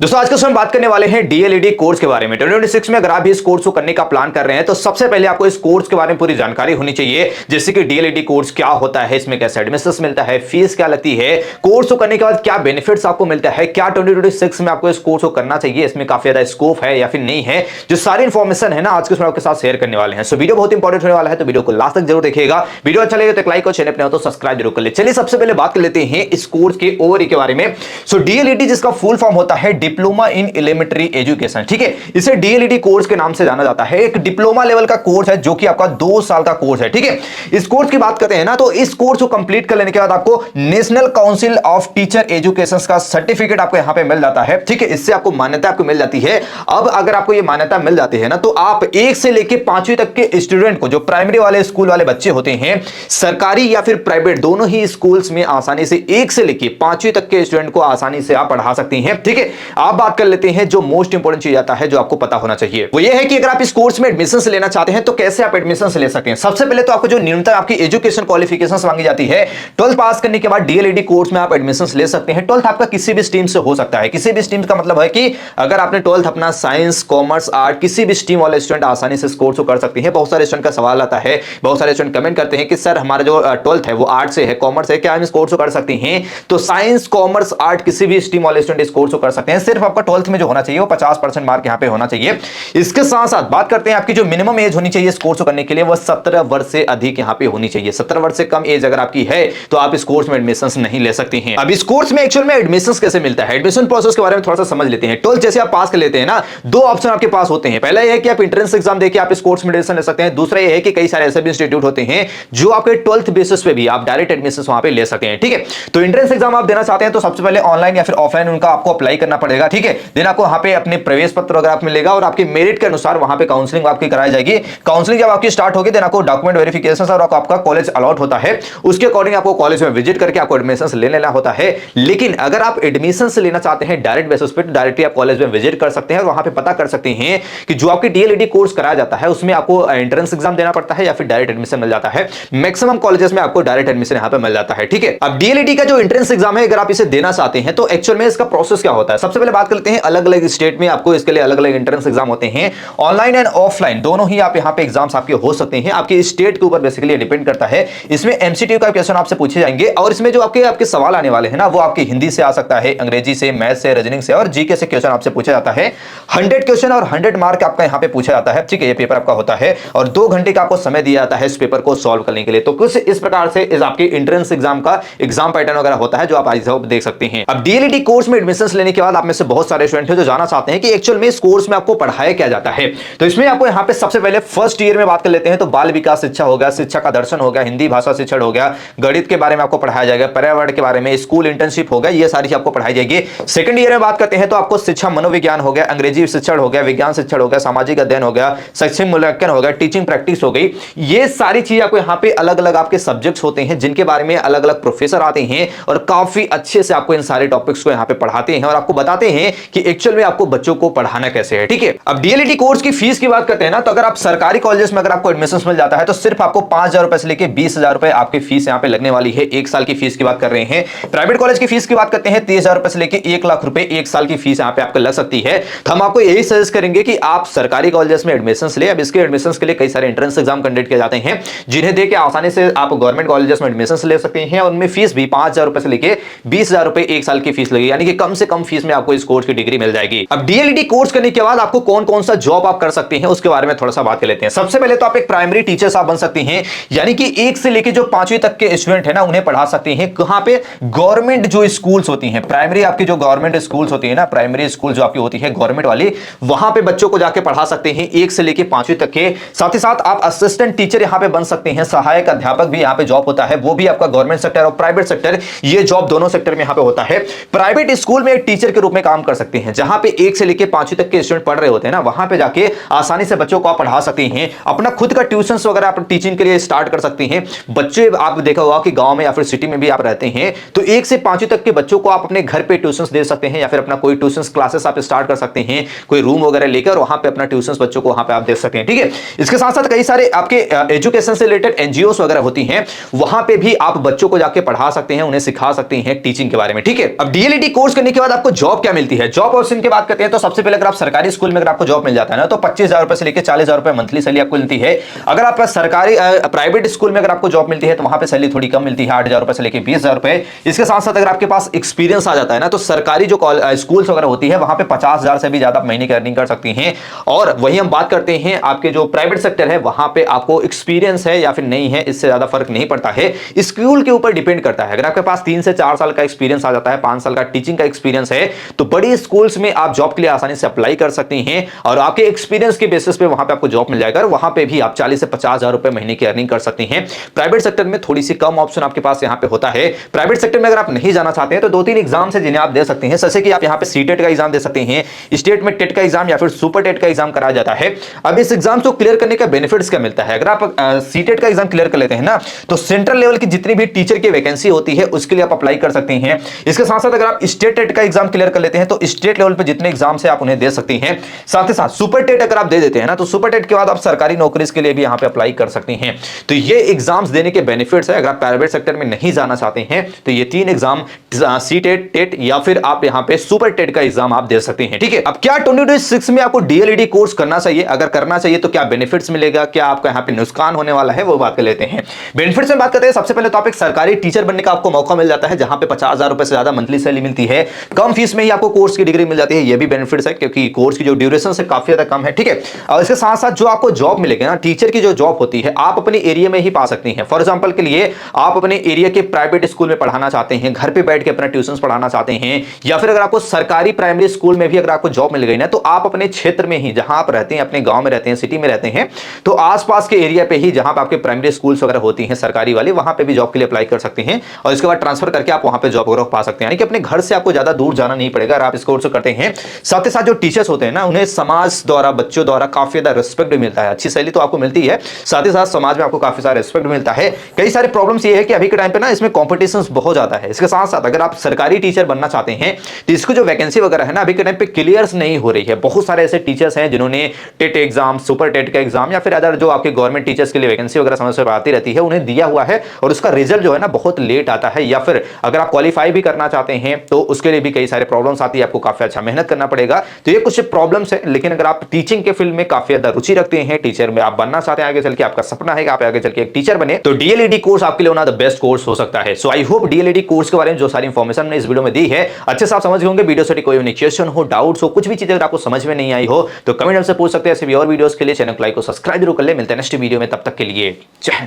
दोस्तों आज के समय बात करने वाले हैं डीएलईडी कोर्स के बारे में। 2026 में अगर आप भी इस कोर्स को करने का प्लान कर रहे हैं तो सबसे पहले आपको इस कोर्स के बारे में पूरी जानकारी होनी चाहिए, जैसे कि डीएलईडी कोर्स क्या होता है, इसमें कैसे एडमिशन मिलता है, फीस क्या लगती है, कोर्स को करने के बाद क्या बेनिफिट्स आपको मिलता है, क्या 2026 में आपको इस कोर्स को करना चाहिए, इसमें काफी ज्यादा स्कोप है या फिर नहीं है, जो सारी इंफॉर्मेशन है ना आज के समय आपके साथ शेयर करने वाले हैं। सो वीडियो बहुत इंपॉर्टेंट होने वाला है, तो वीडियो को लास्ट तक जरूर देखिएगा। वीडियो अच्छा लगे तो लाइक और चैनल पर तो सब्सक्राइब जरूर कर ले। चलिए सबसे पहले बात कर लेते हैं इस कोर्स के ओवरव्यू के बारे में। सो डीएलईडी जिसका फुल फॉर्म होता है डिप्लोमा इन एलिमेंट्री एजुकेशन, ठीक है, इसे डीएलईडी कोर्स के नाम से जाना जाता है। एक डिप्लोमा लेवल का कोर्स है जो कि आपका 2 साल का कोर्स है, ठीक है। इस कोर्स की बात करते हैं ना तो इस कोर्स को कंप्लीट कर लेने के बाद आपको national council of teacher education का सर्टिफिकेट आपको यहां पे मिल जाता है, ठीक है। इससे आपको मान्यता आपको मिल जाती है। अब अगर आपको ये मान्यता मिल जाती है ना तो आप 1 से लेकर 5वीं तक के स्टूडेंट को, जो प्राइमरी वाले स्कूल वाले बच्चे होते हैं, सरकारी या फिर प्राइवेट दोनों ही स्कूल्स में आसानी से 1 से लेकर 5वीं तक के स्टूडेंट को आसानी से आप पढ़ा सकती हैं, ठीक है। आप बात कर लेते हैं जो मोस्ट इंपोर्टेंट चीज आता है जो आपको पता होना चाहिए, वो ये है कि अगर आप इस कोर्स में एडमिशन लेना चाहते हैं तो कैसे आप एडमिशन ले सकते हैं। सबसे पहले तो आपको जो न्यूनतम आपकी एजुकेशन क्वालिफिकेशन मांगी जाती है, 12th पास करने के बाद डीएलईडी कोर्स में आप एडमिशन ले सकते हैं। 12th आपका किसी भी स्ट्रीम से हो सकता है। किसी भी स्ट्रीम का मतलब है कि अगर आपने 12th अपना साइंस, कॉमर्स, आर्ट, किसी भी स्ट्रीम वाले स्टूडेंट आसानी से इस कोर्स को कर सकते हैं। बहुत सारे स्टूडेंट का सवाल आता है, बहुत सारे स्टूडेंट कमेंट करते हैं कि सर हमारा जो 12th है वो आर्ट से है, कॉमर्स है, क्या हम इस कोर्स को कर सकते हैं? तो साइंस, कॉमर्स, आर्ट किसी भी स्ट्रीम वाले स्टूडेंट इस कोर्स को कर सकते हैं। सिर्फ आपका 12th में जो होना चाहिए वो 50% मार्क यहां पे होना चाहिए। इसके साथ साथ बात करते हैं आपकी जो मिनिमम एज होनी चाहिए इस कोर्स को करने के लिए, वो 17 वर्ष से अधिक यहां पे होनी चाहिए। 17 वर्ष से कम एज अगर आपकी है तो आप इस कोर्स में एडमिशन नहीं ले सकते हैं। अब इस कोर्स में एक्चुअल में एडमिशन कैसे मिलता है, एडमिशन प्रोसेस के बारे में थोड़ा सा समझ लेते हैं। 12th जैसे आप पास कर लेते हैं ना, 2 ऑप्शन आपके पास होते हैं। पहला यह है कि आप एंट्रेंस एग्जाम देके आप इस कोर्स में एडमिशन ले सकते हैं। दूसरा यह है कि कई सारे ऐसे भी इंस्टीट्यूट होते हैं जो आपके 12th बेसिस पे भी आप डायरेक्ट एडमिशन वहां पे ले सकते हैं, ठीक है। तो एंट्रेंस एग्जाम आप देना चाहते हैं तो सबसे पहले ऑनलाइन या फिर ऑफलाइन उनका आपको अप्लाई करना पड़ेगा, ठीक है। देन आपको वहां पे अपने प्रवेश पत्र अगर आप मिलेगा और आपके मेरिट के अनुसार वहां पे काउंसलिंग आपकी कराई जाएगी। काउंसलिंग जब आपकी स्टार्ट होगी देन आपको डॉक्यूमेंट वेरिफिकेशन और आपका कॉलेज अलॉट होता है, उसके अकॉर्डिंग आपको कॉलेज में विजिट करके आपको एडमिशन ले लेना होता है। लेकिन अगर आप एडमिशन लेना चाहते हैं डायरेक्ट बेसिस पे, डायरेक्टली आप कॉलेज में विजिट कर सकते हैं और वहां पे पता कर सकते हैं कि जो आपकी डीएलईडी कोर्स कराया जाता है उसमें आपको एंट्रेंस एग्जाम देना पड़ता है या फिर डायरेक्ट एडमिशन मिल जाता है। मैक्सिमम कॉलेजेस में आपको डायरेक्ट एडमिशन यहां पे मिल जाता है, ठीक है। अब डीएलईडी का जो एंट्रेंस एग्जाम है अगर आप इसे देना चाहते हैं तो एक्चुअल में इसका प्रोसेस क्या होता है, सबसे पहले बात करते हैं। अलग अलग स्टेट में आपको इसके लिए अलग अलग एंट्रेंस एग्जाम होते हैं, ऑनलाइन एंड ऑफलाइन दोनों ही आप यहां पे एग्जाम्स आपके हो सकते हैं। आपके स्टेट के ऊपर बेसिकली डिपेंड करता है। इसमें एमसीक्यू का क्वेश्चन आपसे पूछे जाएंगे और इसमें जो आपके सवाल आने वाले हैं ना वो आपके हिंदी से आ सकता है, अंग्रेजी से, मैथ से, रीजनिंग से और जीके से क्वेश्चन आपसे पूछा जाता है। 100 क्वेश्चन और 100 मार्क आपका यहां पे पूछा जाता है, ठीक है। ये पेपर आपका होता है और 2 घंटे का आपको समय दिया जाता है इस पेपर को सॉल्व करने के लिए। तो कुछ इस प्रकार से इस आपके एंट्रेंस एग्जाम का एग्जाम पैटर्न वगैरह होता है जो आप आज देख सकते हैं। अब डीएलईडी कोर्स में एडमिशन लेने के बाद आप में से बहुत सारे स्टूडेंट हैं जो जानना चाहते हैं कि एक्चुअल में इस कोर्स में आपको पढ़ाया क्या जाता है। तो इसमें आपको यहां पे सबसे पहले फर्स्ट ईयर में बात कर लेते हैं तो बाल विकास शिक्षा हो गया, शिक्षा का दर्शन हो गया, हिंदी भाषा शिक्षण हो गया, गणित के बारे में आपको पढ़ाया जाएगा, पर्यावरण के बारे में, स्कूल इंटर्नशिप हो गया, ये सारी चीज आपको पढ़ाई जाएगी। सेकंड ईयर में बात करते हैं तो आपको शिक्षा मनोविज्ञान हो गया, अंग्रेजी शिक्षण हो गया, विज्ञान शिक्षण हो गया, सामाजिक अध्ययन हो गया, शैक्षिक मूल्यांकन हो गया, टीचिंग प्रैक्टिस हो गई। ये सारी चीज आपको यहाँ पे अलग अलग आपके सब्जेक्ट्स होते हैं जिनके बारे में अलग अलग प्रोफेसर आते हैं और काफी अच्छे से आपको इन सारे टॉपिक्स को यहाँ पे पढ़ाते हैं और आपको बताते हैं कि एक्चुअल में आपको बच्चों को पढ़ाना कैसे है, ठीक है। अब डीएलईडी कोर्स की फीस की बात करते हैं ना तो अगर आप सरकारी कॉलेजेस में अगर आपको एडमिशन मिल जाता है तो सिर्फ आपको 5,000 रुपए से लेकर 20,000 रुपए आपकी फीस यहां पे लगने वाली है। 1 साल की फीस की बात कर रहे हैं। प्राइवेट कॉलेज की फीस की बात करते हैं 30,000 रुपए से लेकर 1 लाख रुपए 1 साल की फीस यहां पे आपको लग सकती है। तो हम आपको यही सजेस्ट करेंगे कि आप सरकारी कॉलेजेस में एडमिशन ले। अब इसके एडमिशन के लिए कई सारे एंट्रेंस एग्जाम कंडक्ट किए जाते हैं जिन्हें देकर आसानी से आप गवर्नमेंट कॉलेजेस में एडमिशन ले सकते हैं। उनमें फीस भी 5,000 रुपए से लेकर 20,000 रुपए 1 साल की फीस लगेगी, यानी कि कम से कम फीस में आपको इस कोर्स की डिग्री मिल जाएगी। अब डीएलईडी कोर्स करने के बाद आपको कौन कौन सा जॉब आप कर सकते हैं उसके बारे में थोड़ा सा बात कर लेते हैं। सबसे पहले तो आप एक प्राइमरी टीचर साहब बन सकते हैं, यानी कि 1 से लेकर जो 5वीं तक के स्टूडेंट है ना उन्हें पढ़ा सकते हैं। कहां पे? गवर्नमेंट जो स्कूल्स होती हैं, प्राइमरी आपकी जो गवर्नमेंट स्कूल्स होती है ना, प्राइमरी स्कूल जो आपकी होती है गवर्नमेंट वाली, वहां पे बच्चों को जाके पढ़ा सकते हैं 1 से लेकर 5वीं तक के। साथ ही साथ आप असिस्टेंट टीचर यहां पे बन सकते हैं, सहायक अध्यापक भी यहां पे जॉब होता है, वो भी आपका गवर्नमेंट सेक्टर और प्राइवेट सेक्टर, ये जॉब दोनों सेक्टर में यहां पे होता है। प्राइवेट स्कूल में एक टीचर के रूप में काम कर सकते हैं, जहां पे 1 से लेकर 5वीं तक के स्टूडेंट पढ़ रहे होते हैं ना, वहां पे जाके आसानी से बच्चों को आप पढ़ा सकते हैं। अपना खुद का ट्यूशंस वगैरह आप टीचिंग के लिए स्टार्ट कर सकते हैं। बच्चे आप देखा होगा कि गांव में या फिर सिटी में भी आप रहते हैं तो 1 से 5वीं तक के बच्चों को आप अपने घर पे ट्यूशंस दे सकते हैं या फिर अपना कोई ट्यूशंस क्लासेस आप स्टार्ट कर सकते हैं, कोई रूम वगैरह लेकर वहां पे अपना ट्यूशंस बच्चों को वहां पे आप दे सकते हैं, ठीक है। इसके साथ साथ कई सारे आपके एजुकेशन से रिलेटेड एनजीओस वगैरह होती हैं, वहां पे भी आप बच्चों को जाके पढ़ा सकते हैं, उन्हें सिखा सकते हैं टीचिंग के बारे में, ठीक है। अब डीएलईडी कोर्स करने के बाद आपको जॉब क्या मिलती है। जॉब ऑप्शन की बात करते हैं तो सबसे पहले अगर आप सरकारी स्कूल में अगर आपको जॉब मिल जाता है ना तो 25,000 रुपए से लेकर 40,000 रुपए मंथली सैलरी आपको मिलती है। अगर आप सरकारी प्राइवेट स्कूल में अगर आपको जॉब मिलती है तो वहां पे सैलरी थोड़ी कम मिलती है, 8,000 रुपए से लेकर 20,000 रुपए। इसके साथ साथ अगर आपके पास एक्सपीरियंस आ जाता है ना तो सरकारी जो स्कूल्स वगैरह होती है वहां पे 50,000 से भी ज्यादा महीने की अर्निंग कर सकती हैं। और वही हम बात करते हैं आपके जो प्राइवेट सेक्टर है वहां पे आपको एक्सपीरियंस है या फिर नहीं है इससे ज्यादा फर्क नहीं पड़ता है, स्कूल के ऊपर डिपेंड करता है। अगर आपके पास 3 से 4 साल का एक्सपीरियंस आ जाता है, 5 साल का टीचिंग का एक्सपीरियंस है तो बड़ी स्कूल्स में आप जॉब के लिए आसानी से अप्लाई कर सकती हैं और आपके एक्सपीरियंस के बेसिस पे वहां पे आपको जॉब मिल जाएगा और वहां पे भी आप 40 से 50,000 रुपए महीने की अर्निंग कर सकती हैं। प्राइवेट सेक्टर में थोड़ी सी कम ऑप्शन आपके पास यहां पे होता है। प्राइवेट सेक्टर में अगर आप नहीं जाना चाहते हैं तो 2-3 एग्जाम है जिन्हें आप दे सकते हैं, जैसे कि आप यहां पे सीटेट का एग्जाम दे सकते हैं, स्टेट में टेट का एग्जाम या फिर सुपर टेट का एग्जाम कराया जाता है। अब इस एग्जाम को क्लियर करने का बेनिफिट्स क्या मिलता है, अगर आप सीटेट का एग्जाम क्लियर कर लेते हैं ना तो सेंट्रल लेवल की जितनी भी टीचर की वैकेंसी होती है उसके लिए आप अप्लाई कर सकते हैं। इसके साथ साथ अगर आप स्टेट टेट का एग्जाम क्लियर कर लेते हैं तो स्टेट लेवल पे जितने एग्जाम से आप उन्हें दे सकते हैं। साथ ही साथ सुपर टेट अगर आप दे देते हैं ना तो सुपर टेट के बाद आप सरकारी नौकरी के लिए भी यहां पे अप्लाई कर सकते हैं। तो ये एग्जाम्स देने के बेनिफिट्स है। अगर आप प्राइवेट सेक्टर में नहीं जाना चाहते हैं तो ये 3 एग्जाम सीटेट, टेट या फिर आप यहां पे सुपर टेट का एग्जाम आप दे सकते हैं। ठीक है, अब क्या 2026 में आपको डीएलईडी कोर्स करना चाहिए, अगर करना चाहिए तो क्या बेनिफिट्स मिलेगा, क्या आपका यहां पे नुकसान होने वाला है, वो बात कर लेते हैं। बेनिफिट्स में बात करते हैं, सबसे पहले तो आप एक सरकारी टीचर बनने का आपको मौका मिल जाता है जहां पे 50,000 रुपए से ज्यादा मंथली सैलरी मिलती है, कम फीस में ही आपको कोर्स की डिग्री मिल जाती है। ये भी बेनिफिट्स है क्योंकि कोर्स की जो ड्यूरेशन है काफी ज्यादा कम है। ठीक है, और इसके साथ साथ जो आपको जॉब मिलेगी ना, टीचर की जो जॉब होती है आप अपने एरिया में ही पा सकती हैं। फॉर एग्जांपल के लिए आप अपने एरिया के प्राइवेट स्कूल में पढ़ाना चाहते हैं, घर पे बैठ के अपना ट्यूशंस पढ़ाना चाहते हैं, या फिर अगर आपको सरकारी प्राइमरी स्कूल में भी अगर आपको जॉब मिल गई ना तो आप अपने क्षेत्र में ही जहां आप रहते हैं, अपने गांव में रहते हैं, सिटी में रहते हैं, तो आसपास के एरिया पे ही जहां पे आपके प्राइमरी स्कूल्स वगैरह होती हैं सरकारी वाली, वहां पे भी जॉब के लिए अप्लाई कर सकते हैं और इसके बाद ट्रांसफर करके आप वहां पे जॉब वगैरह पा सकते हैं। यानी कि अपने घर से आपको ज्यादा दूर जाना नहीं पड़ेगा अगर आप इस कोर्स को करते हैं। साथ ही साथ जो टीचर्स होते हैं ना उन्हें समाज द्वारा, बच्चों द्वारा काफी ज्यादा रिस्पेक्ट भी मिलता है। अच्छी सैलरी तो आपको मिलती है, साथ ही साथ समाज में आपको काफी सारा रिस्पेक्ट मिलता है। कई सारे प्रॉब्लम्स ये है कि अभी के टाइम पे ना इसमें कॉम्पिटिशन बहुत ज्यादा है। इसके साथ साथ अगर आप सरकारी टीचर बनना चाहते हैं तो इसको जो वैकेंसी वगैरह है ना अभी के टाइम पे क्लियर नहीं हो रही है। बहुत सारे ऐसे टीचर्स हैं जिन्होंने टेट एग्जाम, सुपर टेट का एग्जाम या फिर अदर जो आपके गवर्नमेंट टीचर्स के लिए वैकेंसी वगैरह समय से आती रहती है उन्हें दिया हुआ है और उसका रिजल्ट जो है ना बहुत लेट आता है, या फिर अगर आप क्वालिफाई भी करना चाहते हैं तो उसके लिए भी कई सारे प्रॉब्लम्स आती है, आपको काफी अच्छा मेहनत करना पड़ेगा। तो ये कुछ प्रॉब्लम्स है, लेकिन अगर आप टीचिंग के फील्ड में काफी ज्यादा रुचि रखते हैं, टीचर में आप बनना चाहते हैं, आगे चल के आपका सपना है कि आप आगे चल के एक टीचर बने, तो डीएलईडी कोर्स आपके लिए one of the best course हो सकता है। सो आई होप डीएलईडी कोर्स के बारे में जो सारी इंफॉर्मेशन मैंने इस वीडियो में दी है अच्छे से आप समझ गए होंगे। वीडियो से कोई भी क्वेश्चन हो, डाउट्स हो, कुछ भी चीजें अगर आपको समझ में नहीं आई हो तो कमेंट से पूछ सकते हैं। ऐसे भी और वीडियोस के लिए चैनल को लाइक और सब्सक्राइब जरूर कर ले। मिलते हैं नेक्स्ट वीडियो में, तब तक के लिए जय हिंद।